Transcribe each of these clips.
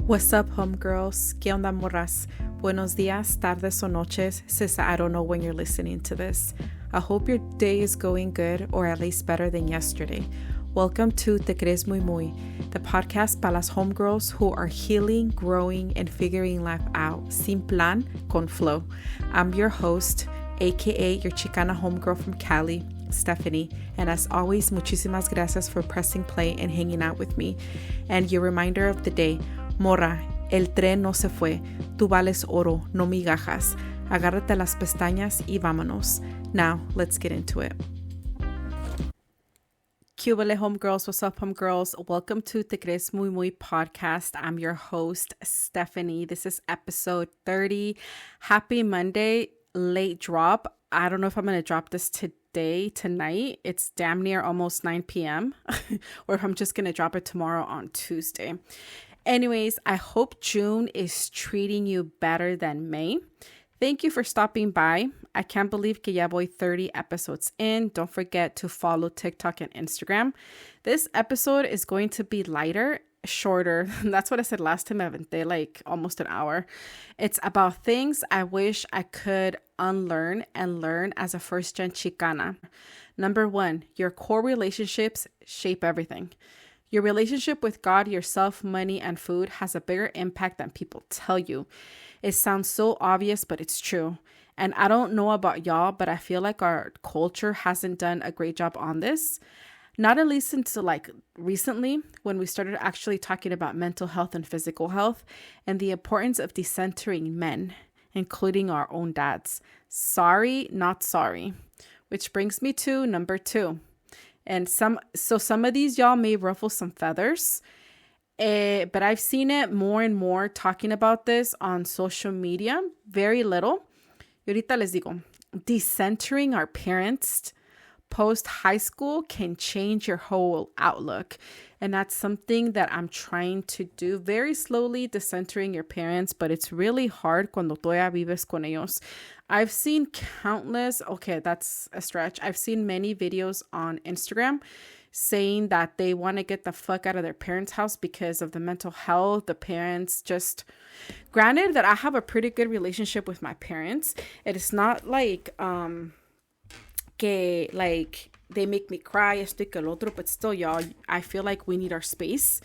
What's up, homegirls? ¿Qué onda, morras? Buenos días, tardes, o noches, since I don't know when you're listening to this. I hope your day is going good, or at least better than yesterday. Welcome to Te Crees Muy Muy, the podcast para las homegirls who are healing, growing, and figuring life out, sin plan, con flow. I'm your host, aka your Chicana homegirl from Cali, Stephanie, and as always, muchísimas gracias for pressing play and hanging out with me. And your reminder of the day, morra, el tren no se fue, tú vales oro, no migajas. Agárrate las pestañas y vámonos. Now, let's get into it. Cubale homegirls, what's up, homegirls? Welcome to Te Crees Muy Muy podcast. I'm your host, Stephanie. This is episode 30. Happy Monday, late drop. I don't know if I'm going to drop this tonight. It's damn near almost 9 p.m. or if I'm just going to drop it tomorrow on Tuesday. Anyways, I hope June is treating you better than May. Thank you for stopping by. I can't believe que ya voy 30 episodes in. Don't forget to follow TikTok and Instagram. This episode is going to be lighter, shorter. That's what I said last time. I aventé like almost an hour. It's about things I wish I could unlearn and learn as a first-gen Chicana. Number 1, your core relationships shape everything. Your relationship with God, yourself, money, and food has a bigger impact than people tell you. It sounds so obvious, but it's true. And I don't know about y'all, but I feel like our culture hasn't done a great job on this. Not at least until like recently, when we started actually talking about mental health and physical health and the importance of decentering men, including our own dads. Sorry, not sorry. Which brings me to number 2. And some of these y'all may ruffle some feathers, but I've seen it more and more talking about this on social media. Very little. Y ahorita les digo, decentering our parents post high school can change your whole outlook. And that's something that I'm trying to do very slowly, decentering your parents, but it's really hard cuando todavía vives con ellos. I've seen that's a stretch. I've seen many videos on Instagram saying that they want to get the fuck out of their parents' house because of the mental health. The parents just, granted that I have a pretty good relationship with my parents. It is not like, they make me cry, esto y que el otro, but still, y'all, I feel like we need our space.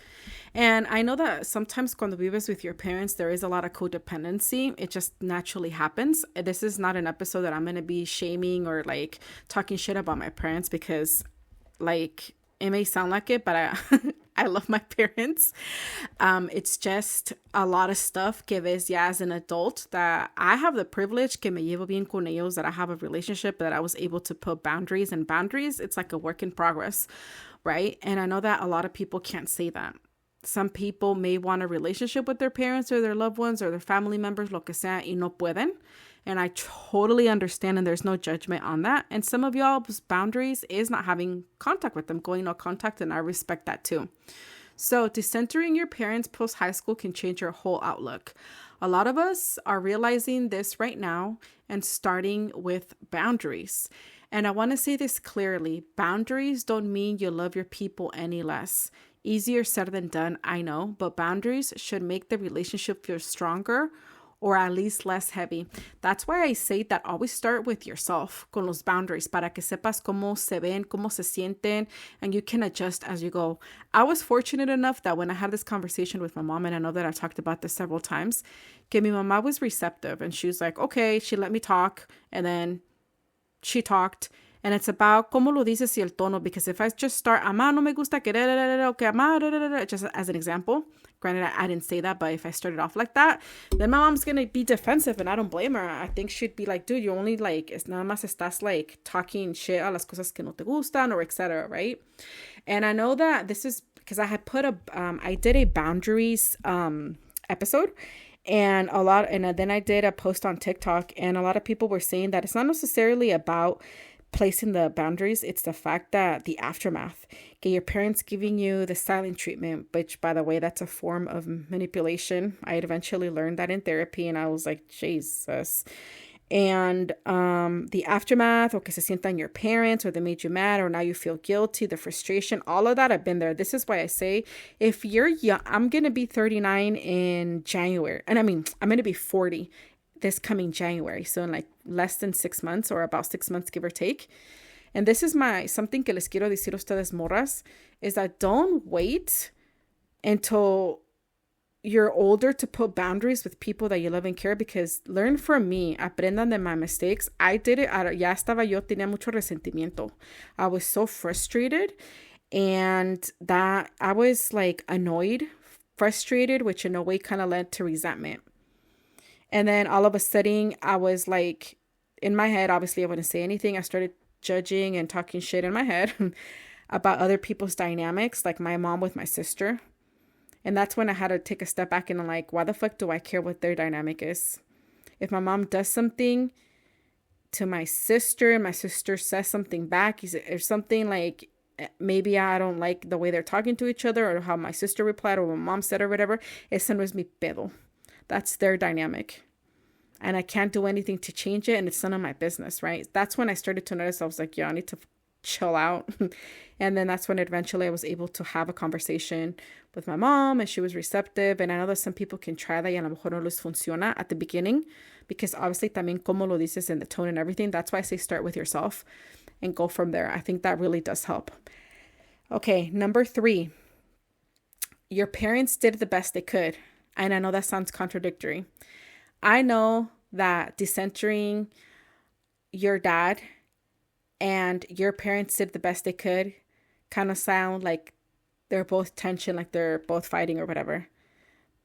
And I know that sometimes cuando vives with your parents, there is a lot of codependency. It just naturally happens. This is not an episode that I'm going to be shaming or like talking shit about my parents because like it may sound like it, but I love my parents. It's just a lot of stuff que ves ya as an adult that I have the privilege que me llevo bien con ellos, that I have a relationship, that I was able to put boundaries, and boundaries, it's like a work in progress, right? And I know that a lot of people can't say that. Some people may want a relationship with their parents or their loved ones or their family members, lo que sea, y no pueden. And I totally understand, and there's no judgment on that. And some of y'all's boundaries is not having contact with them, going no contact, and I respect that too. So decentering your parents post-high school can change your whole outlook. A lot of us are realizing this right now and starting with boundaries. And I want to say this clearly. Boundaries don't mean you love your people any less. Easier said than done, I know, but boundaries should make the relationship feel stronger or at least less heavy. That's why I say that always start with yourself con los boundaries para que sepas cómo se ven, cómo se sienten, and you can adjust as you go. I was fortunate enough that when I had this conversation with my mom, and I know that I've talked about this several times, que mi mamá was receptive and she was like, okay, she let me talk, and then she talked. And it's about cómo lo dices y el tono, because if I just start, amá, no me gusta que, okay, amá, just as an example, granted, I didn't say that, but if I started off like that, then my mom's going to be defensive, and I don't blame her. I think she'd be like, dude, you only like, es nada más estás like talking shit a las cosas que no te gustan or etc., right? And I know that this is because I had I did a boundaries episode, and then I did a post on TikTok, and a lot of people were saying that it's not necessarily about placing the boundaries, it's the fact that the aftermath, okay, your parents giving you the silent treatment, which by the way, that's a form of manipulation. I had eventually learned that in therapy, and I was like, Jesus. And the aftermath, or que se sientan your parents, or they made you mad, or now you feel guilty, the frustration, all of that, I've been there. This is why I say, if you're young, I'm going to be 39 in January. And I mean, I'm going to be 40 this coming January. So in like less than 6 months, or about 6 months, give or take. And this is something que les quiero decir a ustedes morras, is that don't wait until you're older to put boundaries with people that you love and care, because learn from me, aprendan de my mistakes. I did it, ya estaba yo, tenía mucho resentimiento. I was so frustrated, and that I was like annoyed, frustrated, which in a way kind of led to resentment. And then all of a sudden I was like, in my head, obviously I wouldn't say anything. I started judging and talking shit in my head about other people's dynamics, like my mom with my sister. And that's when I had to take a step back and I'm like, why the fuck do I care what their dynamic is? If my mom does something to my sister and my sister says something back, or something like, maybe I don't like the way they're talking to each other, or how my sister replied, or my mom said, or whatever, eso no es mi pedo. That's their dynamic. And I can't do anything to change it, and it's none of my business, right? That's when I started to notice, I was like, yeah, I need to chill out. And then that's when eventually I was able to have a conversation with my mom, and she was receptive. And I know that some people can try that y a lo mejor no les funciona at the beginning, because obviously también como lo dices and the tone and everything. That's why I say start with yourself and go from there. I think that really does help. Okay, number 3. Your parents did the best they could. And I know that sounds contradictory. I know that decentering your dad and your parents did the best they could kind of sound like they're both tension, like they're both fighting or whatever.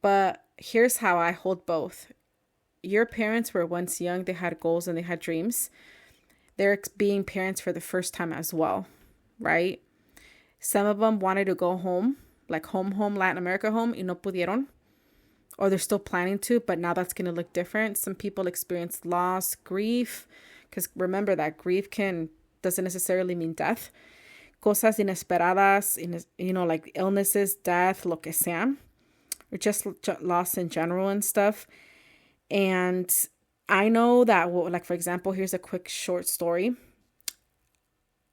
But here's how I hold both. Your parents were once young, they had goals and they had dreams. They're being parents for the first time as well, right? Some of them wanted to go home, like home, Latin America home, y no pudieron. Or they're still planning to, but now that's going to look different. Some people experience loss, grief, because remember that grief doesn't necessarily mean death. Cosas inesperadas, like illnesses, death, lo que sea, or just loss in general and stuff. And I know that, like, for example, here's a quick short story.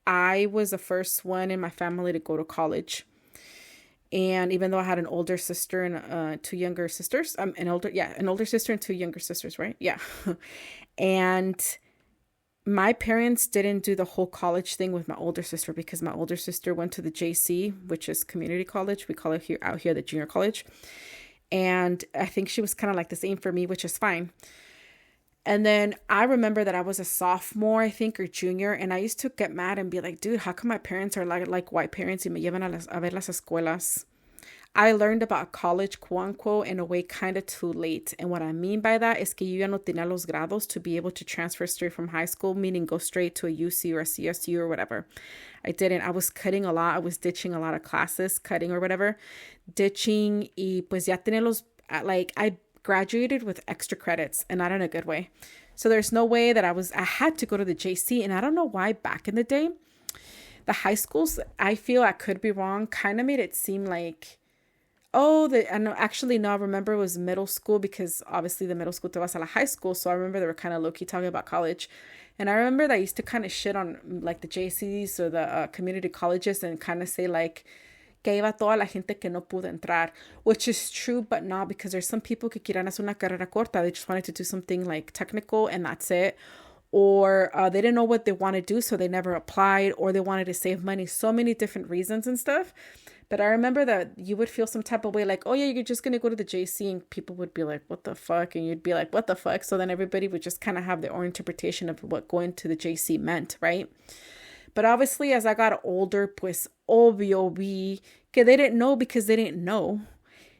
I was the first one in my family to go to college. And even though I had an older sister and 2 younger sisters, an older sister and 2 younger sisters, right? Yeah. And my parents didn't do the whole college thing with my older sister, because my older sister went to the JC, which is community college. We call it out here the junior college. And I think she was kind of like the same for me, which is fine. And then I remember that I was a sophomore, I think, or junior. And I used to get mad and be like, dude, how come my parents are like white parents y me llevan a ver las escuelas? I learned about college, quote unquote, in a way kind of too late. And what I mean by that is que yo ya no tenía los grados to be able to transfer straight from high school, meaning go straight to a UC or a CSU or whatever. I didn't. I was cutting a lot. I was ditching a lot of classes, cutting or whatever. Ditching y pues ya tenía los, like, I graduated with extra credits, and not in a good way. So there's no way that I had to go to the JC. And I don't know why back in the day, the high schools, I feel, I could be wrong, kind of made it seem like, I remember it was middle school, because obviously the middle school te vas a la high school. So I remember they were kind of low-key talking about college. And I remember that I used to kind of shit on like the JCs or the community colleges, and kind of say like, que iba toda la gente que no pudo entrar, which is true, but not, because there's some people que quieran hacer una carrera corta. They just wanted to do something like technical and that's it. Or they didn't know what they want to do, so they never applied, or they wanted to save money. So many different reasons and stuff. But I remember that you would feel some type of way like, oh yeah, you're just going to go to the JC, and people would be like, what the fuck? And you'd be like, what the fuck? So then everybody would just kind of have their own interpretation of what going to the JC meant, right? But obviously, as I got older, pues obvio vi que they didn't know because they didn't know.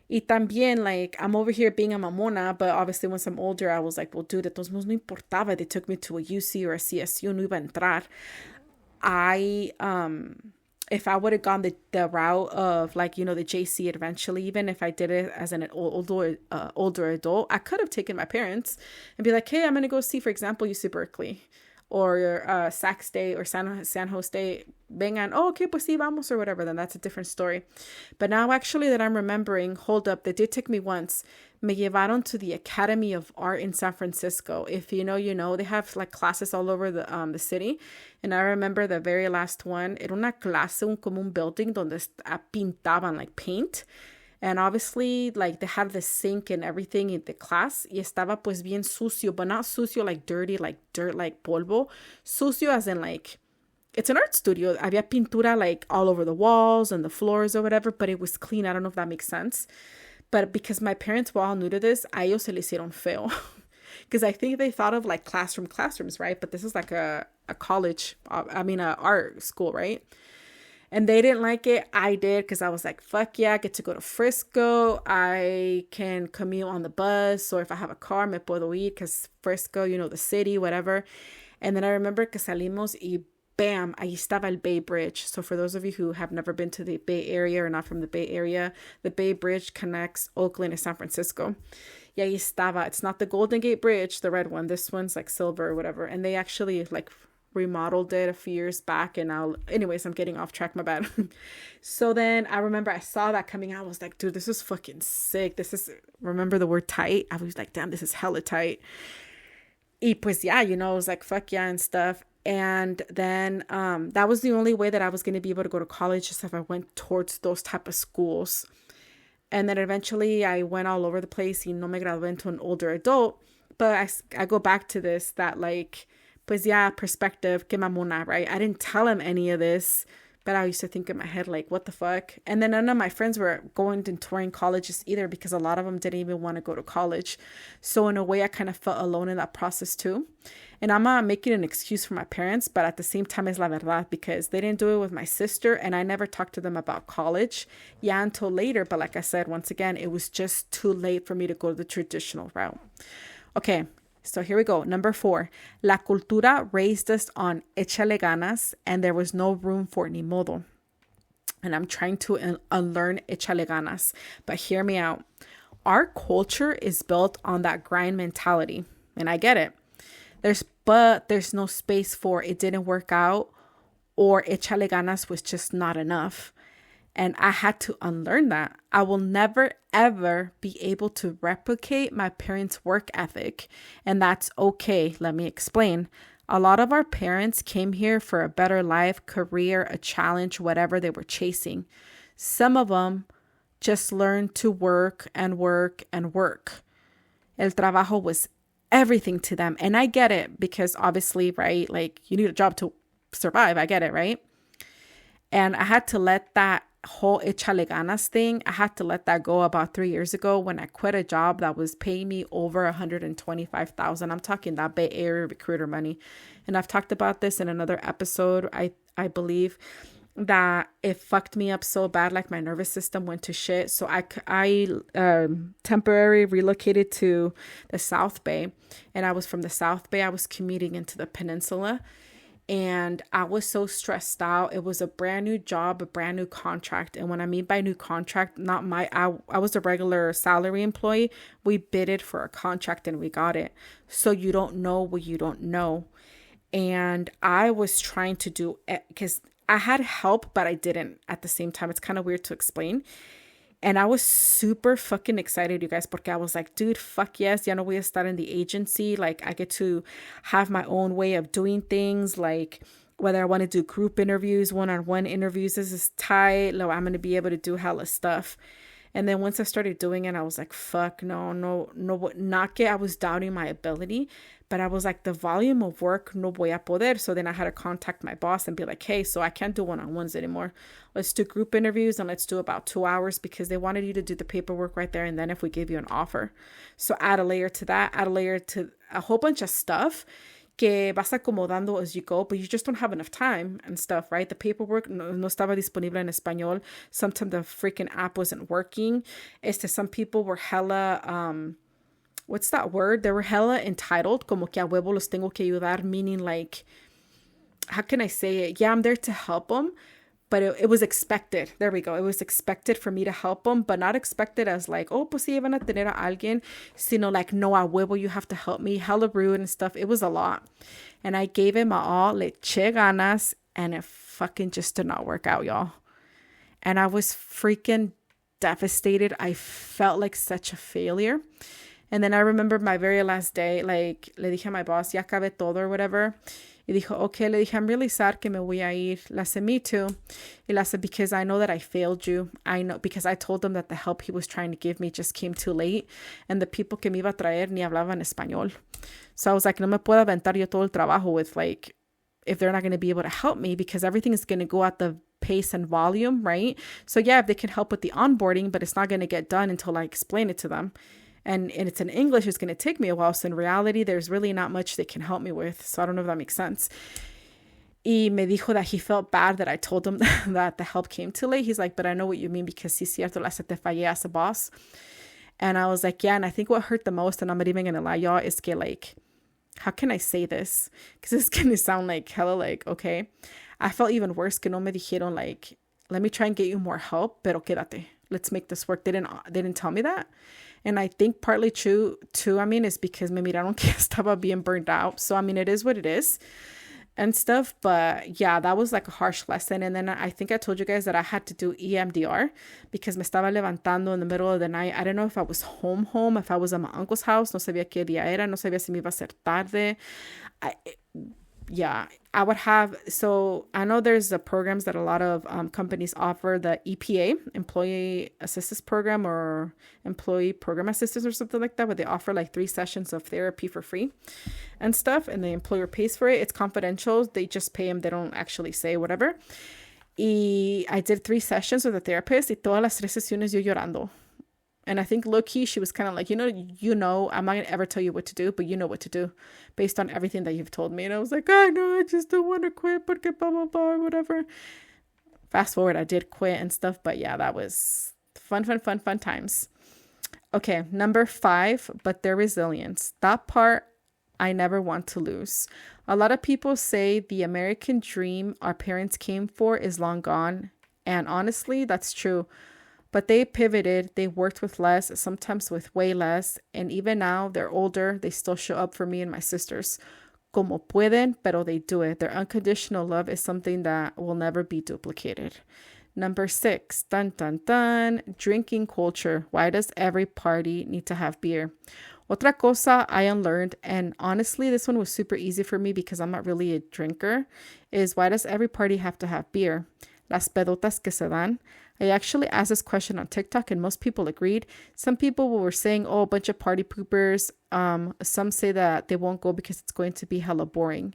Y también, like, I'm over here being a mamona, but obviously once I'm older, I was like, well, dude, de todos modos no importaba. They took me to a UC or a CSU, no iba a entrar. If I would have gone the route of, like, the JC eventually, even if I did it as an older adult, I could have taken my parents and be like, hey, I'm going to go see, for example, UC Berkeley. or Sac State or San Jose State, vengan, oh, okay, pues sí, vamos, or whatever, then that's a different story. But now actually that I'm remembering, hold up, they did take me once. Me llevaron to the Academy of Art in San Francisco. If you know, you know, they have like classes all over the city. And I remember the very last one, era una clase, como un building donde pintaban like paint. And obviously, like, they had the sink and everything in the class. Y estaba pues bien sucio, but not sucio like dirty, like dirt, like polvo. Sucio as in like, it's an art studio. Había pintura like all over the walls and the floors or whatever, but it was clean. I don't know if that makes sense. But because my parents were all new to this, a ellos se le hicieron feo. Because I think they thought of like classrooms, right? But this is like a college, a art school, right? And they didn't like it. I did, because I was like, fuck yeah, I get to go to Frisco. I can commute on the bus, or if I have a car, me puedo ir, because Frisco, you know, the city, whatever. And then I remember que salimos y bam, ahí estaba el Bay Bridge. So for those of you who have never been to the Bay Area or not from the Bay Area, the Bay Bridge connects Oakland and San Francisco. Y ahí estaba. It's not the Golden Gate Bridge, the red one. This one's like silver or whatever. And they actually like remodeled it a few years back, and anyways, I'm getting off track, my bad. So then I remember I saw that coming out. I was like, dude, this is fucking sick. Remember the word tight? I was like, damn, this is hella tight. Y pues yeah, you know, I was like, fuck yeah and stuff. And then that was the only way that I was going to be able to go to college, just if I went towards those type of schools. And then eventually I went all over the place y no me gradué into an older adult. But I go back to this, that like, pues yeah, perspective, que mamona, right? I didn't tell him any of this, but I used to think in my head, like, what the fuck? And then none of my friends were going and touring colleges either, because a lot of them didn't even want to go to college. So in a way, I kind of felt alone in that process too. And I'm not making an excuse for my parents, but at the same time, es la verdad, because they didn't do it with my sister, and I never talked to them about college, yeah, until later. But like I said, once again, it was just too late for me to go the traditional route. Okay. So here we go. Number 4, la cultura raised us on echale ganas, and there was no room for ni modo. And I'm trying to unlearn echale ganas, but hear me out. Our culture is built on that grind mentality, and I get it. There's no space for it didn't work out, or echale ganas was just not enough. And I had to unlearn that. I will never, ever be able to replicate my parents' work ethic. And that's okay. Let me explain. A lot of our parents came here for a better life, career, a challenge, whatever they were chasing. Some of them just learned to work and work and work. El trabajo was everything to them. And I get it, because obviously, right, like, you need a job to survive. I get it, right? And I had to let that whole echale ganas thing, I had to let that go about 3 years ago when I quit a job that was paying me over $125,000. I'm talking that Bay Area recruiter money. And I've talked about this in another episode. I believe that it fucked me up so bad, like my nervous system went to shit. So I temporarily relocated to the South Bay, and I was from the South Bay. I was commuting into the peninsula. And I was so stressed out. It was a brand new job, a brand new contract. And when I mean by new contract, I was a regular salary employee. We bidded for a contract and we got it. So you don't know what you don't know. And I was trying to do it because I had help, but I didn't at the same time. It's kind of weird to explain. And I was super fucking excited, you guys, porque I was like, dude, fuck yes, ya no voy a estar in the agency. Like, I get to have my own way of doing things. Like, whether I want to do group interviews, one-on-one interviews, this is tight. Like, I'm going to be able to do hella stuff. And then once I started doing it, I was like, fuck, no, not que I was doubting my ability, but I was like, the volume of work, no voy a poder. So then I had to contact my boss and be like, hey, so I can't do one-on-ones anymore. Let's do group interviews, and let's do about 2 hours, because they wanted you to do the paperwork right there. And then if we give you an offer. So add a layer to that, add a layer to a whole bunch of stuff que vas acomodando as you go, but you just don't have enough time and stuff, right? The paperwork no estaba disponible en español. Sometimes the freaking app wasn't working. Some people were hella, what's that word? They were hella entitled, como que a huevo los tengo que ayudar, meaning like, how can I say it? Yeah, I'm there to help them, but it was expected. There we go. It was expected for me to help them, but not expected as like, oh, pues sí, van a tener a alguien, sino like, no, a huevo, you have to help me. Hella rude and stuff. It was a lot. And I gave it my all, le eché ganas, and it fucking just did not work out, y'all. And I was freaking devastated. I felt like such a failure. And then I remember my very last day, like, le dije a my boss, ya acabé todo or whatever. Y dijo, okay, le dije, I'm really sad que me voy a ir. Le said, me too. Y le said, because I know that I failed you. I know, because I told them that the help he was trying to give me just came too late. And the people que me iba a traer ni hablaban español. So I was like, no me puedo aventar yo todo el trabajo with, like, if they're not going to be able to help me, because everything is going to go at the pace and volume, right? So yeah, if they can help with the onboarding, but it's not going to get done until I explain it to them. And it's in English, it's going to take me a while. So in reality, there's really not much they can help me with. So I don't know if that makes sense. Y me dijo that he felt bad that I told him that the help came too late. He's like, but I know what you mean, because sí cierto, la se te fallé as a boss. And I was like, yeah. And I think what hurt the most, and I'm not even going to lie, y'all, is que like, how can I say this? Because it's going to sound like hella like, okay. I felt even worse que no me dijeron like, let me try and get you more help, pero quédate. Let's make this work. They didn't tell me that. And I think partly true too, I mean, is because me miraron que estaba being burned out. So, I mean, it is what it is and stuff. But yeah, that was like a harsh lesson. And then I think I told you guys that I had to do EMDR because me estaba levantando in the middle of the night. I don't know if I was home, if I was at my uncle's house. No sabía qué día era. No sabía si me iba a hacer tarde. Yeah, I would have, so I know there's programs that a lot of companies offer, the EPA, Employee Assistance Program, or Employee Program Assistance or something like that, where they offer like 3 sessions of therapy for free and stuff, and the employer pays for it. It's confidential. They just pay them. They don't actually say whatever. Y I did 3 sessions with a therapist, y todas las 3 sesiones yo llorando. And I think low-key, she was kind of like, you know, I'm not going to ever tell you what to do, but you know what to do based on everything that you've told me. And I was like, I know, I just don't want to quit, porque blah, blah, blah, whatever. Fast forward, I did quit and stuff. But yeah, that was fun times. Okay, number 5, but their resilience. That part I never want to lose. A lot of people say the American dream our parents came for is long gone. And honestly, that's true. But they pivoted, they worked with less, sometimes with way less. And even now, they're older, they still show up for me and my sisters. Como pueden, pero they do it. Their unconditional love is something that will never be duplicated. Number 6, dun dun dun, drinking culture. Why does every party need to have beer? Otra cosa I unlearned, and honestly, this one was super easy for me because I'm not really a drinker, is why does every party have to have beer? Las pedotas que se dan. I actually asked this question on TikTok and most people agreed. Some people were saying, oh, a bunch of party poopers. Some say that they won't go because it's going to be hella boring.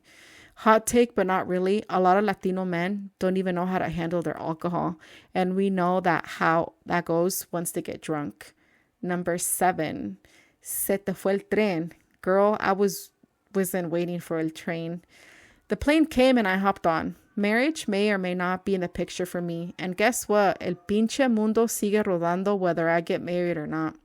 Hot take, but not really. A lot of Latino men don't even know how to handle their alcohol. And we know that how that goes once they get drunk. Number 7, se te fue el tren. Girl, I wasn't waiting for el train. The plane came and I hopped on. Marriage may or may not be in the picture for me. And guess what? El pinche mundo sigue rodando whether I get married or not.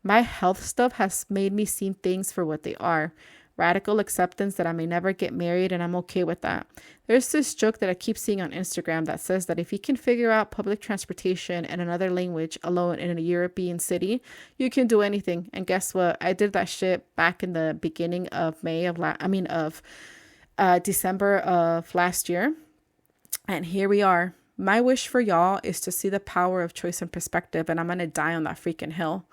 My health stuff has made me see things for what they are. Radical acceptance that I may never get married, and I'm okay with that. There's this joke that I keep seeing on Instagram that says that if you can figure out public transportation and another language alone in a European city, you can do anything. And guess what? I did that shit back in the beginning of December of last year. And here we are. My wish for y'all is to see the power of choice and perspective, and I'm going to die on that freaking hill.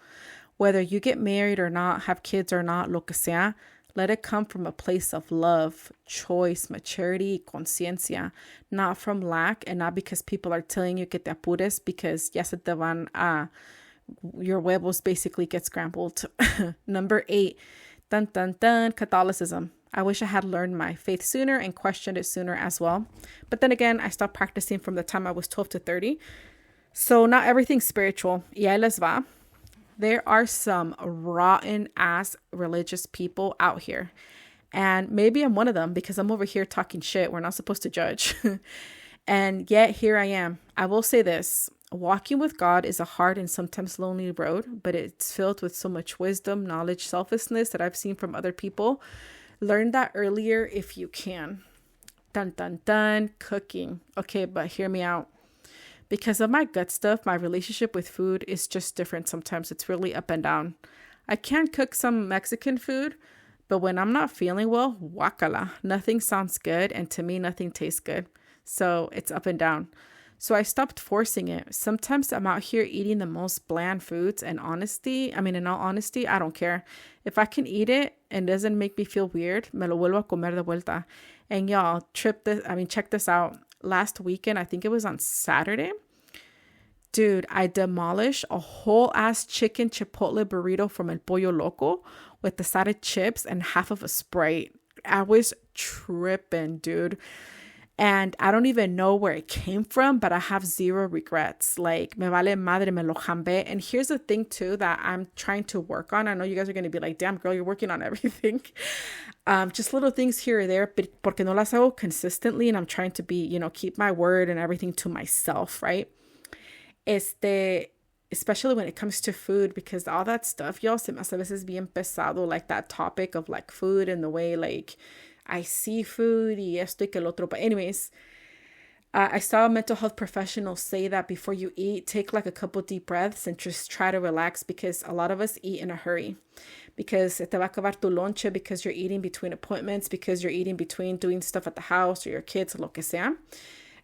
Whether you get married or not, have kids or not, lo que sea, let it come from a place of love, choice, maturity, conciencia, not from lack, and not because people are telling you que te apures because ya se te van a, your huevos basically get scrambled. Number 8, dun dun dun, Catholicism. I wish I had learned my faith sooner and questioned it sooner as well. But then again, I stopped practicing from the time I was 12 to 30. So not everything's spiritual. Y ahí les va. There are some rotten ass religious people out here. And maybe I'm one of them because I'm over here talking shit. We're not supposed to judge. And yet here I am. I will say this. Walking with God is a hard and sometimes lonely road, but it's filled with so much wisdom, knowledge, selflessness that I've seen from other people. Learn that earlier if you can. Dun, dun, dun. Cooking. Okay, but hear me out. Because of my gut stuff, my relationship with food is just different sometimes. It's really up and down. I can cook some Mexican food, but when I'm not feeling well, guacala. Nothing sounds good, and to me, nothing tastes good. So it's up and down. So I stopped forcing it. Sometimes I'm out here eating the most bland foods, and in all honesty, I don't care. If I can eat it and it doesn't make me feel weird, me lo vuelvo a comer de vuelta. And y'all, check this out. Last weekend, I think it was on Saturday. Dude, I demolished a whole ass chicken chipotle burrito from El Pollo Loco with the side of chips and half of a Sprite. I was tripping, dude. And I don't even know where it came from, but I have zero regrets. Like, me vale madre, me lo jambé. And here's the thing, too, that I'm trying to work on. I know you guys are going to be like, damn, girl, you're working on everything. Just little things here or there, porque no las hago consistently. And I'm trying to be, keep my word and everything to myself, right? Especially when it comes to food, because all that stuff, y'all, se me hace a veces bien pesado, like that topic of like food and the way like I see food y esto y que el otro. But anyways, I saw a mental health professional say that before you eat, take like a couple deep breaths and just try to relax, because a lot of us eat in a hurry, because te va a acabar tu lonche, because you're eating between appointments, because you're eating between doing stuff at the house or your kids, lo que sea.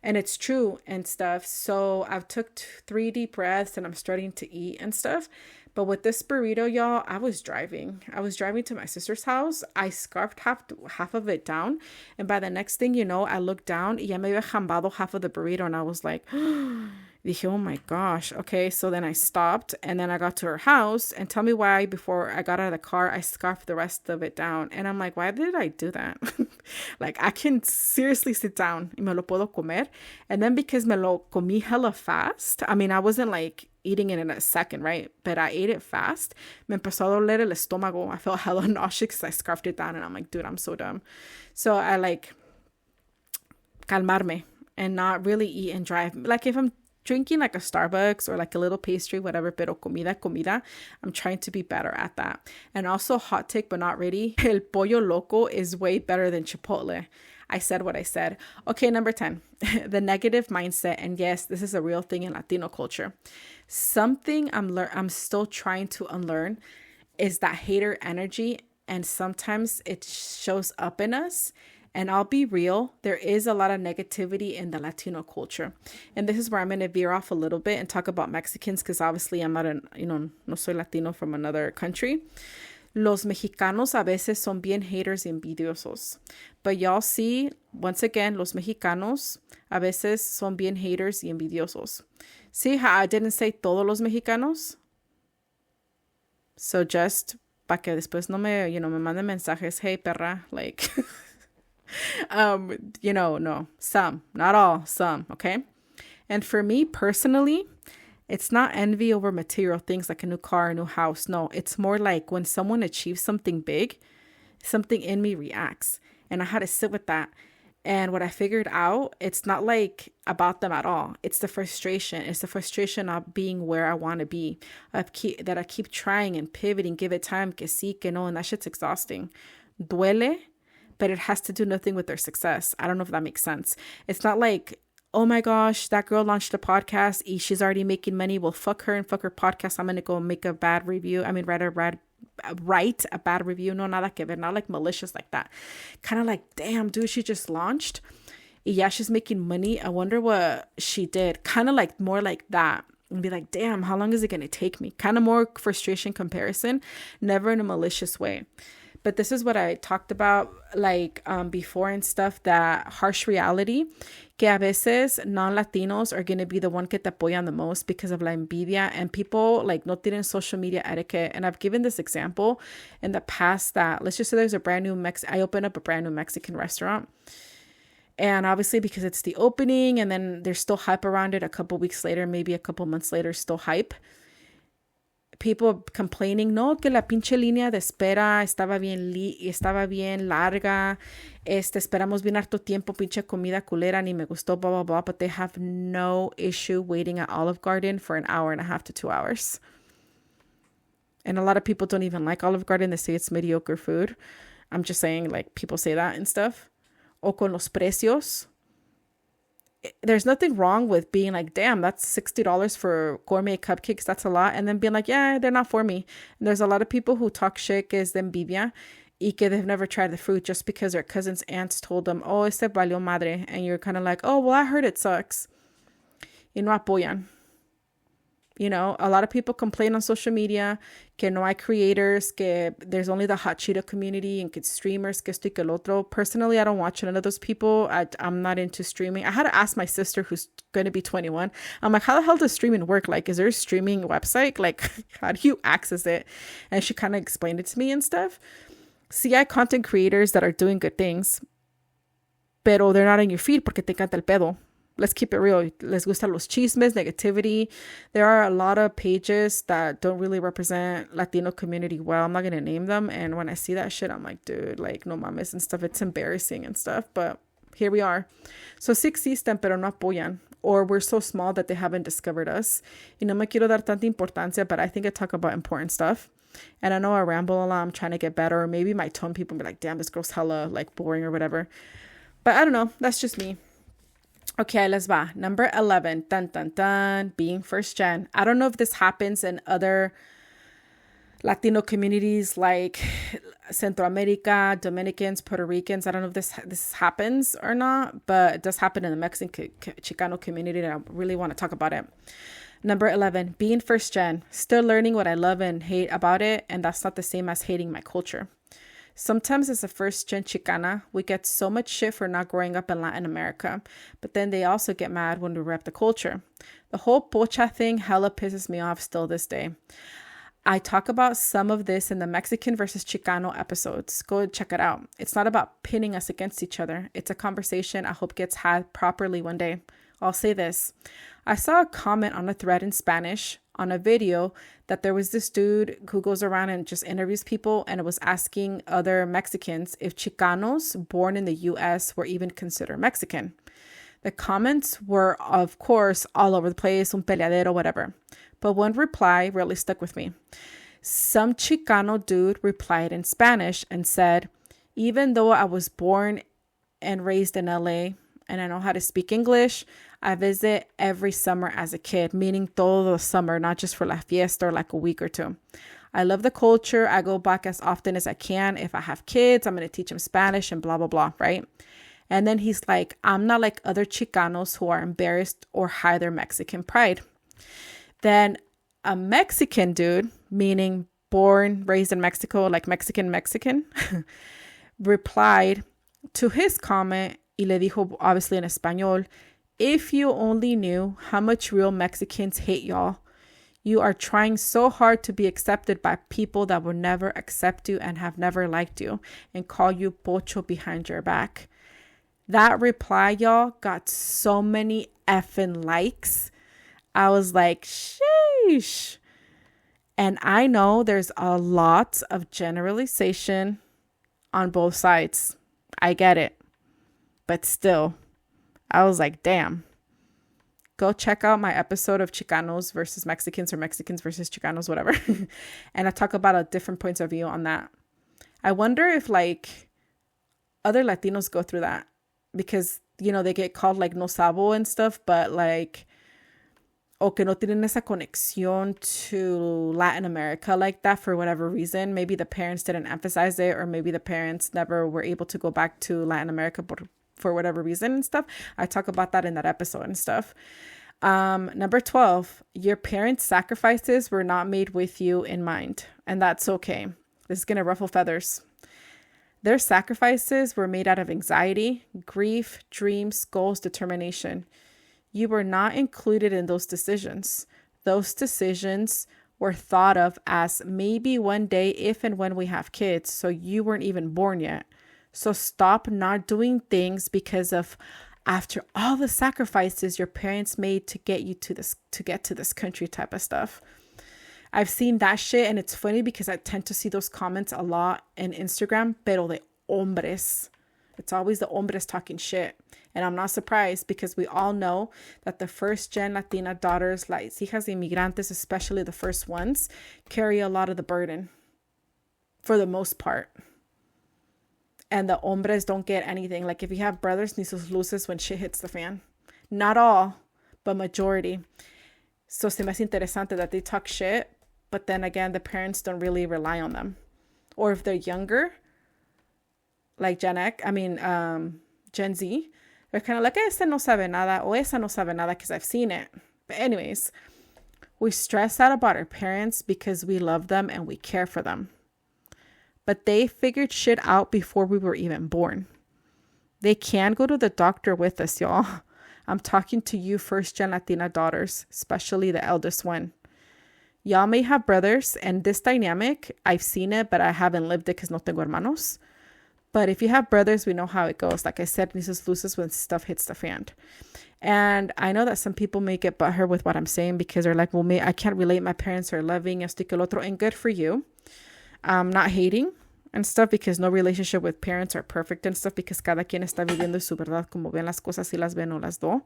And it's true and stuff. So I've took 3 deep breaths and I'm starting to eat and stuff. But with this burrito, y'all, I was driving to my sister's house. I scarfed half of it down. And by the next thing you know, I looked down y ya me había jambado half of the burrito. And I was like, dije, oh my gosh. Okay, so then I stopped and then I got to her house. And tell me why before I got out of the car, I scarfed the rest of it down. And I'm like, why did I do that? Like, I can seriously sit down y me lo puedo comer. And then because me lo comí hella fast, I wasn't like eating it in a second, right? But I ate it fast. Me empezó a doler el estómago. I felt hella nauseous because I scarfed it down. And I'm like, dude, I'm so dumb. So I like calmarme and not really eat and drive. Like if I'm drinking like a Starbucks or like a little pastry, whatever, pero comida, I'm trying to be better at that. And also, hot take, but not really, El Pollo Loco is way better than Chipotle. I said what I said. Okay, number 10, the negative mindset. And yes, this is a real thing in Latino culture. Something I'm still trying to unlearn is that hater energy. And sometimes it shows up in us. And I'll be real, there is a lot of negativity in the Latino culture. And this is where I'm going to veer off a little bit and talk about Mexicans, because obviously I'm not no soy Latino from another country. Los mexicanos a veces son bien haters y envidiosos. But y'all see, once again, los mexicanos a veces son bien haters y envidiosos. See how I didn't say todos los mexicanos? So just para que después no me, me manden mensajes, hey perra, like... no, some, not all, some, okay? And for me personally, it's not envy over material things like a new car, a new house. No, it's more like when someone achieves something big, something in me reacts. And I had to sit with that. And what I figured out, it's not like about them at all. It's the frustration. It's the frustration of being where I want to be. That I keep trying and pivoting, give it time, que sí, que no, and that shit's exhausting. Duele. But it has to do nothing with their success. I don't know if that makes sense. It's not like, oh my gosh, that girl launched a podcast. She's already making money. Well, fuck her and fuck her podcast. I'm going to go make a bad review. Write a bad review. No, nada que ver. Not like malicious like that. Kind of like, damn, dude, she just launched. Yeah, she's making money. I wonder what she did. Kind of like more like that. And be like, damn, how long is it going to take me? Kind of more frustration comparison. Never in a malicious way. But this is what I talked about before and stuff, that harsh reality, que a veces non-Latinos are going to be the one que te apoyan the most because of la envidia, and people no tienen social media etiquette. And I've given this example in the past that, let's just say there's I opened up a brand new Mexican restaurant. And obviously because it's the opening and then there's still hype around it a couple weeks later, maybe a couple months later, still hype. People complaining, no, que la pinche línea de espera estaba bien larga, esperamos bien harto tiempo, pinche comida culera, ni me gustó, blah, blah, blah, but they have no issue waiting at Olive Garden for an hour and a half to 2 hours. And a lot of people don't even like Olive Garden. They say it's mediocre food. I'm just saying, people say that and stuff. o con los precios. There's nothing wrong with being like, damn, that's $60 for gourmet cupcakes. That's a lot. And then being like, yeah, they're not for me. And there's a lot of people who talk shit que es de envidia y que they've never tried the fruit just because their cousin's aunts told them, oh, este valió madre. And you're kind of like, oh, well, I heard it sucks. Y no apoyan. You know, a lot of people complain on social media que no hay creators, que there's only the hot Cheeto community and que streamers, que esto y que el otro. Personally, I don't watch none of those people. I'm not into streaming. I had to ask my sister, who's going to be 21. I'm like, how the hell does streaming work? Like, is there a streaming website? Like, how do you access it? And she kind of explained it to me and stuff. See, I content creators that are doing good things, pero they're not in your feed porque te encanta el pedo. Let's keep it real. Les gusta los chismes, negativity. There are a lot of pages that don't really represent Latino community well. I'm not going to name them. And when I see that shit, I'm like, dude, like, no mames and stuff. It's embarrassing and stuff. But here we are. So sí existen, pero no apoyan. Or we're so small that they haven't discovered us. Y no me quiero dar tanta importancia, but I think I talk about important stuff. And I know I ramble a lot. I'm trying to get better. Or maybe my tone people be like, damn, this girl's hella like boring or whatever. But I don't know. That's just me. Okay, let's va. Number 11, dun, dun, dun, being first gen. I don't know if this happens in other Latino communities like Centro America, Dominicans, Puerto Ricans. I don't know if this happens or not, but it does happen in the Mexican Chicano community, and I really want to talk about it. Number 11, being first gen. Still learning what I love and hate about it, and that's not the same as hating my culture. Sometimes as a first-gen Chicana, we get so much shit for not growing up in Latin America, but then they also get mad when we rep the culture. The whole pocha thing hella pisses me off still this day. I talk about some of this in the Mexican versus Chicano episodes. Go check it out. It's not about pitting us against each other. It's a conversation I hope gets had properly one day. I'll say this. I saw a comment on a thread in Spanish on a video that there was this dude who goes around and just interviews people, and it was asking other Mexicans if Chicanos born in the U.S. were even considered Mexican. The comments were, of course, all over the place, un peleadero, whatever. But one reply really stuck with me. Some Chicano dude replied in Spanish and said, even though I was born and raised in LA and I know how to speak English, I visit every summer as a kid, meaning todo the summer, not just for la fiesta or like a week or two. I love the culture. I go back as often as I can. If I have kids, I'm going to teach them Spanish and blah, blah, blah, right? And then he's like, I'm not like other Chicanos who are embarrassed or hide their Mexican pride. Then a Mexican dude, meaning born, raised in Mexico, like Mexican, replied to his comment, y le dijo, obviously in Espanol, if you only knew how much real Mexicans hate y'all. You are trying so hard to be accepted by people that will never accept you and have never liked you and call you pocho behind your back. That reply, y'all, got so many effing likes. I was like, sheesh. And I know there's a lot of generalization on both sides. I get it. But still, I was like, damn. Go check out my episode of Chicanos versus Mexicans or Mexicans versus Chicanos, whatever. And I talk about a different points of view on that. I wonder if like other Latinos go through that because, you know, they get called like no sabo and stuff, but like, o que no tienen esa conexión to Latin America like that for whatever reason. Maybe the parents didn't emphasize it, or maybe the parents never were able to go back to Latin America for whatever reason and stuff. I talk about that in that episode and stuff. Number 12, your parents' sacrifices were not made with you in mind, and that's okay. This is going to ruffle feathers. Their sacrifices were made out of anxiety, grief, dreams, goals, determination. You were not included in those decisions. Those decisions were thought of as maybe one day if and when we have kids, so you weren't even born yet. So stop not doing things because of after all the sacrifices your parents made to get you to this country type of stuff. I've seen that shit, and it's funny because I tend to see those comments a lot in Instagram, pero de hombres. It's always the hombres talking shit. And I'm not surprised because we all know that the first gen Latina daughters, like hijas de inmigrantes, especially the first ones, carry a lot of the burden for the most part. and the hombres don't get anything. Like if you have brothers, ni sus luces when shit hits the fan. Not all, but majority. So se me hace interesante that they talk shit, but then again, the parents don't really rely on them. Or if they're younger, like Gen Z, they're kind of like, ese no sabe nada, o esa no sabe nada, because I've seen it. But anyways, we stress out about our parents because we love them and we care for them. But they figured shit out before we were even born. They can go to the doctor with us, y'all. I'm talking to you first-gen Latina daughters, especially the eldest one. Y'all may have brothers, and this dynamic, I've seen it, but I haven't lived it because no tengo hermanos. But if you have brothers, we know how it goes. Like I said, nisus luces when stuff hits the fan. And I know that some people may get butthurt with what I'm saying because they're like, well, I can't relate. My parents are loving, esto y que el otro, and good for you. I'm not hating and stuff because no relationship with parents are perfect and stuff because cada quien está viviendo su verdad como ven las cosas y las ven o las do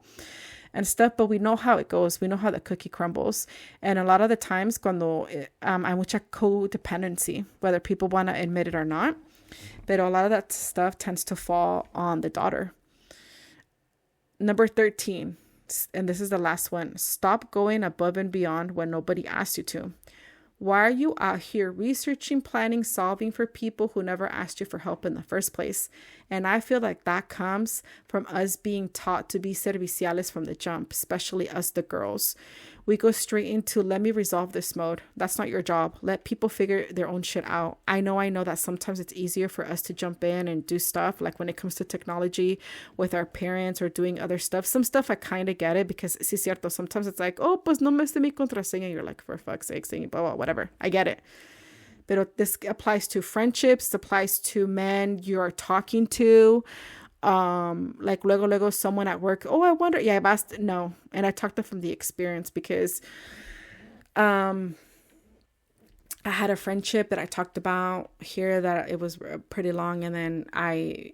and stuff. But we know how it goes. We know how the cookie crumbles. And a lot of the times cuando hay mucha codependency, whether people want to admit it or not, but a lot of that stuff tends to fall on the daughter. Number 13, and this is the last one. Stop going above and beyond when nobody asks you to. Why are you out here researching, planning, solving for people who never asked you for help in the first place? And I feel like that comes from us being taught to be serviciales from the jump, especially us, the girls. We go straight into, let me resolve this mode. That's not your job. Let people figure their own shit out. I know that sometimes it's easier for us to jump in and do stuff, like when it comes to technology with our parents or doing other stuff. Some stuff I kind of get it because, sí es cierto, sometimes it's like, oh, pues no me sé mi contraseña. You're like, for fuck's sake, saying blah, blah, whatever. I get it. But this applies to friendships, applies to men you're talking to. Like luego someone at work, oh, I wonder, yeah, I've asked, no. And I talked from the experience because I had a friendship that I talked about here that it was pretty long, and then I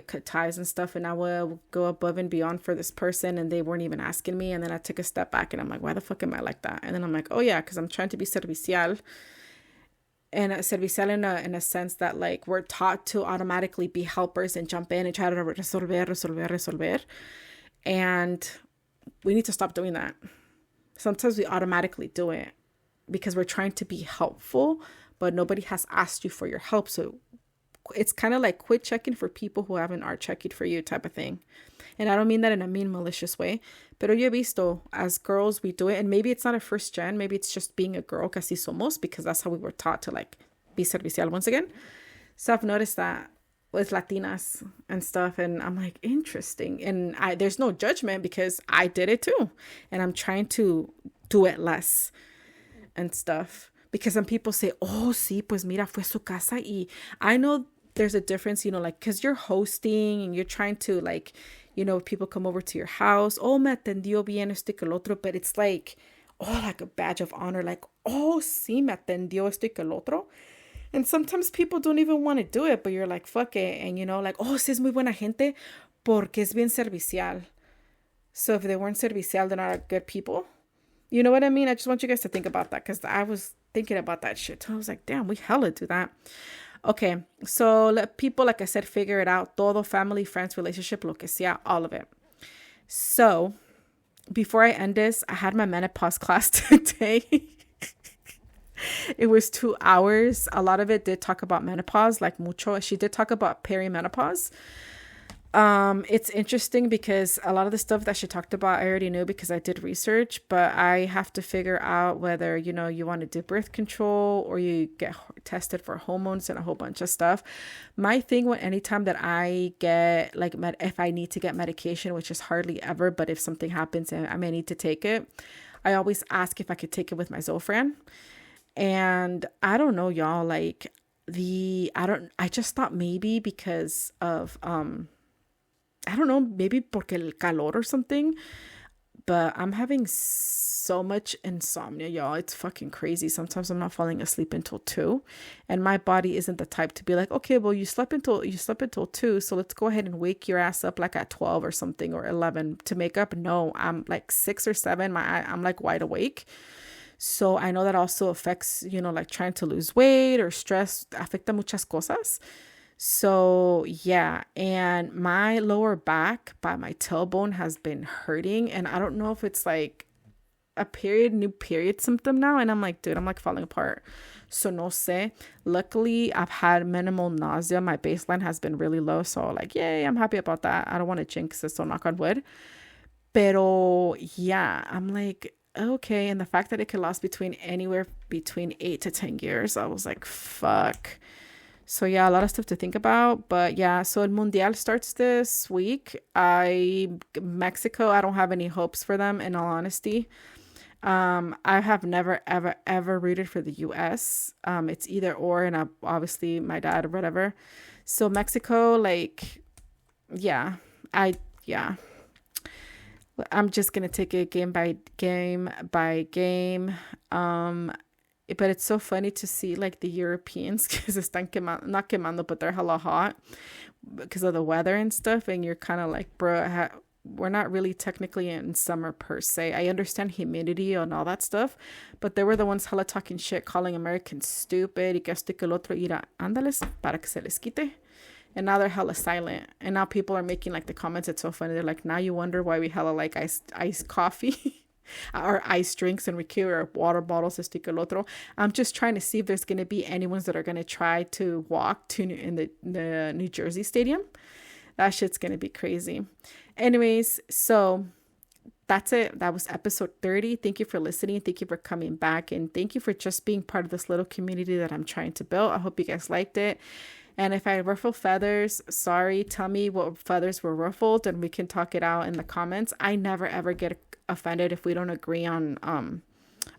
cut ties and stuff, and I would go above and beyond for this person, and they weren't even asking me, and then I took a step back, and I'm like, why the fuck am I like that? And then I'm like, oh yeah, because I'm trying to be servicial. And servicial in a sense that like we're taught to automatically be helpers and jump in and try to resolver. And we need to stop doing that. Sometimes we automatically do it because we're trying to be helpful, but nobody has asked you for your help. So it's kind of like quit checking for people who haven't are checking for you type of thing. And I don't mean that in a mean, malicious way. Pero yo he visto, as girls, we do it. And maybe it's not a first gen. Maybe it's just being a girl, casi somos, because that's how we were taught to like be servicial once again. So I've noticed that with Latinas and stuff. And I'm like, interesting. And there's no judgment because I did it too. And I'm trying to do it less and stuff. Because some people say, oh, sí, pues mira, fue su casa. Y I know there's a difference, like, because you're hosting and you're trying to, like, people come over to your house. Oh, me atendió bien esto y que el otro. But it's like, oh, like a badge of honor. Like, oh, sí, me atendió esto y que el otro. And sometimes people don't even want to do it. But you're like, fuck it. And, like, oh, sí es muy buena gente porque es bien servicial. So if they weren't servicial, they're not good people. You know what I mean? I just want you guys to think about that because I was thinking about that shit. I was like, damn, we hella do that. Okay, so let people, like I said, figure it out. Todo, family, friends, relationship, lo que sea, all of it. So before I end this, I had my menopause class today. It was 2 hours. A lot of it did talk about menopause, like mucho. She did talk about perimenopause. It's interesting because a lot of the stuff that she talked about, I already knew because I did research, but I have to figure out whether, you want to do birth control or you get tested for hormones and a whole bunch of stuff. My thing when anytime that I get like, if I need to get medication, which is hardly ever, but if something happens and I may need to take it, I always ask if I could take it with my Zofran. And I don't know, y'all, like I just thought maybe because of, I don't know, maybe porque el calor or something, but I'm having so much insomnia, y'all. It's fucking crazy. Sometimes I'm not falling asleep until 2, and my body isn't the type to be like, okay, well, you slept until 2, so let's go ahead and wake your ass up like at 12 or something or 11 to make up. No, I'm like 6 or 7. I'm like wide awake. So I know that also affects, like trying to lose weight or stress, afecta muchas cosas. So yeah, and my lower back by my tailbone has been hurting, and I don't know if it's like a new period symptom now, and I'm like, dude, I'm like falling apart. So no sé. Luckily, I've had minimal nausea. My baseline has been really low, so like, yay, I'm happy about that. I don't want to jinx it, so knock on wood. Pero yeah, I'm like, okay, and the fact that it could last anywhere between 8 to 10 years, I was like, fuck. So yeah, a lot of stuff to think about. But yeah, so El Mundial starts this week. Mexico, I don't have any hopes for them, in all honesty. I have never ever ever rooted for the US. It's either or, and obviously my dad or whatever. So Mexico, like, yeah, yeah. I'm just gonna take it game by game by game. But it's so funny to see like the Europeans because están not quemando, but they're hella hot because of the weather and stuff. And you're kind of like, bro, we're not really technically in summer per se. I understand humidity and all that stuff, but they were the ones hella talking shit, calling Americans stupid. Y que esto y que el otro, ira, ándales para que se les quite. And now they're hella silent. And now people are making like the comments. It's so funny. They're like, now you wonder why we hella like iced coffee or iced drinks and we carry our water bottles. Esto y que el otro. I'm just trying to see if there's going to be any ones that are going to try to walk to in the New Jersey stadium. That shit's going to be crazy. Anyways, so that's it. That was episode 30. Thank you for listening. Thank you for coming back. And thank you for just being part of this little community that I'm trying to build. I hope you guys liked it. And if I ruffle feathers, sorry, tell me what feathers were ruffled and we can talk it out in the comments. I never ever get offended if we don't agree on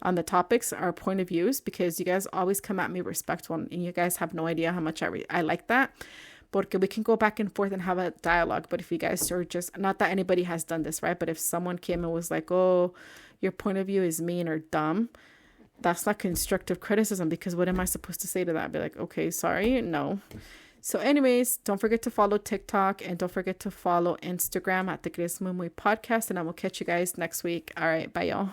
the topics or point of views, because you guys always come at me respectful and you guys have no idea how much I like that. Porque we can go back and forth and have a dialogue. But if you guys are just, not that anybody has done this, right? But if someone came and was like, oh, your point of view is mean or dumb, that's not constructive criticism, because what am I supposed to say to that? Be like, okay, sorry, no. So anyways, don't forget to follow TikTok and don't forget to follow Instagram at the Crees Podcast, and I will catch you guys next week. All right, bye y'all.